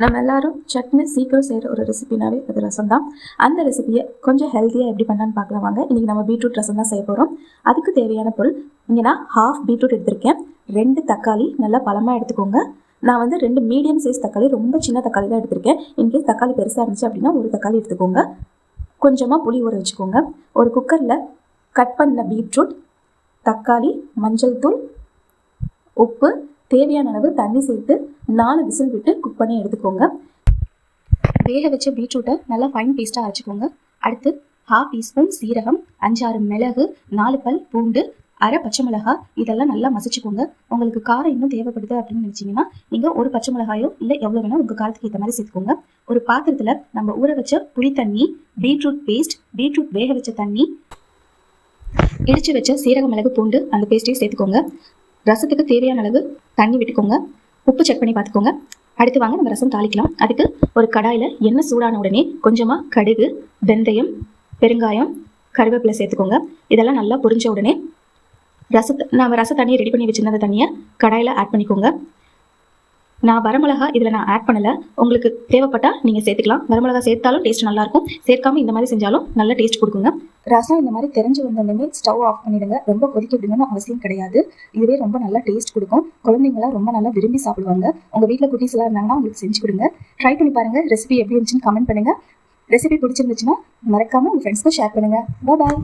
நம்ம எல்லாரும் சட்னி சீக்கிரம் செய்கிற ஒரு ரெசிபினாவே அது ரசம் தான். அந்த ரெசிபியை கொஞ்சம் ஹெல்த்தியாக எப்படி பண்ணலான்னு பார்க்கலாம் வாங்க. இன்றைக்கி நம்ம பீட்ரூட் ரசம் தான் செய்ய போகிறோம். அதுக்கு தேவையான பொருள் இங்கே நான் ஹாஃப் பீட்ரூட் எடுத்திருக்கேன். 2 தக்காளி நல்லா பழமாக எடுத்துக்கோங்க. நான் வந்து 2 மீடியம் சைஸ் தக்காளி, ரொம்ப சின்ன தக்காளி தான் எடுத்திருக்கேன். இன்கேஸ் தக்காளி பெருசாக இருந்துச்சு அப்படின்னா ஒரு தக்காளி எடுத்துக்கோங்க. கொஞ்சமாக புளி ஊற வச்சுக்கோங்க. ஒரு குக்கரில் கட் பண்ண பீட்ரூட், தக்காளி, மஞ்சள் தூள், உப்பு, தேவையான அளவு தண்ணி சேர்த்து 4 விசில் விட்டு குக் பண்ணி எடுத்துக்கோங்க. வேக வச்ச பீட்ரூட்டை நல்லா ஃபைன் பேஸ்ட்டாக அரைச்சிக்கோங்க. அடுத்து 1/2 டீஸ்பூன் சீரகம், 5-6 மிளகு, 4 பல் பூண்டு, 1/2 பச்சை மிளகாய், இதெல்லாம் நல்லா மசிச்சுக்கோங்க. உங்களுக்கு காரம் இன்னும் தேவைப்படுது அப்படின்னு நினச்சிங்கன்னா நீங்கள் ஒரு பச்சை மிளகாயோ இல்லை எவ்வளோ வேணால் உங்கள் காரத்துக்கு ஏற்ற மாதிரி சேர்த்துக்கோங்க. ஒரு பாத்திரத்தில் நம்ம ஊற வச்ச புளி தண்ணி, பீட்ரூட் பேஸ்ட், பீட்ரூட் வேக வச்ச தண்ணி, இடித்து வச்ச சீரக மிளகு பூண்டு அந்த பேஸ்ட்டையும் சேர்த்துக்கோங்க. ரசத்துக்கு தேவையான அளவு தண்ணி விட்டுக்கோங்க. உப்பு செக் பண்ணி பார்த்துக்கோங்க. அடுத்து வாங்க நம்ம ரசம் தாளிக்கலாம். அதுக்கு ஒரு கடாயில் எண்ணெய் சூடான உடனே கொஞ்சமாக கடுகு, வெந்தயம், பெருங்காயம், கருவேப்பிலை சேர்த்துக்கோங்க. இதெல்லாம் நல்லா பொரிஞ்ச உடனே நம்ம ரச தண்ணியை ரெடி பண்ணி வச்சுருந்த தண்ணியை கடாயில் ஆட் பண்ணிக்கோங்க. நான் வரமிளகா இதில் நான் ஆட் பண்ணலை. உங்களுக்கு தேவைப்பட்டால் நீங்கள் சேர்த்துக்கலாம். வரமிளகா சேர்த்தாலும் டேஸ்ட் நல்லாயிருக்கும். சேர்க்காமல் இந்த மாதிரி செஞ்சாலும் நல்ல டேஸ்ட் கொடுக்குங்க. ரசம் இந்த மாதிரி தெரிஞ்சு வந்தோடனே ஸ்டவ் ஆஃப் பண்ணிவிடுங்க. ரொம்ப கொதிக்க விடணும்னு அவசியம் கிடையாது. இதுவே ரொம்ப நல்லா டேஸ்ட் கொடுக்கும். குழந்தைங்களாம் ரொம்ப நல்லா விரும்பி சாப்பிடுவாங்க. உங்கள் வீட்டில் குட்டீஸ் எல்லாம் இருந்தாங்கன்னா உங்களுக்கு செஞ்சு கொடுங்க. ட்ரை பண்ணி பாருங்கள். ரெசிபி எப்படி இருந்துச்சுன்னு கமெண்ட் பண்ணுங்கள். ரெசிபி பிடிச்சிருந்துச்சுன்னா மறக்காமல் உங்கள் ஃப்ரெண்ட்ஸ்க்கு ஷேர் பண்ணுங்கள். பாய்.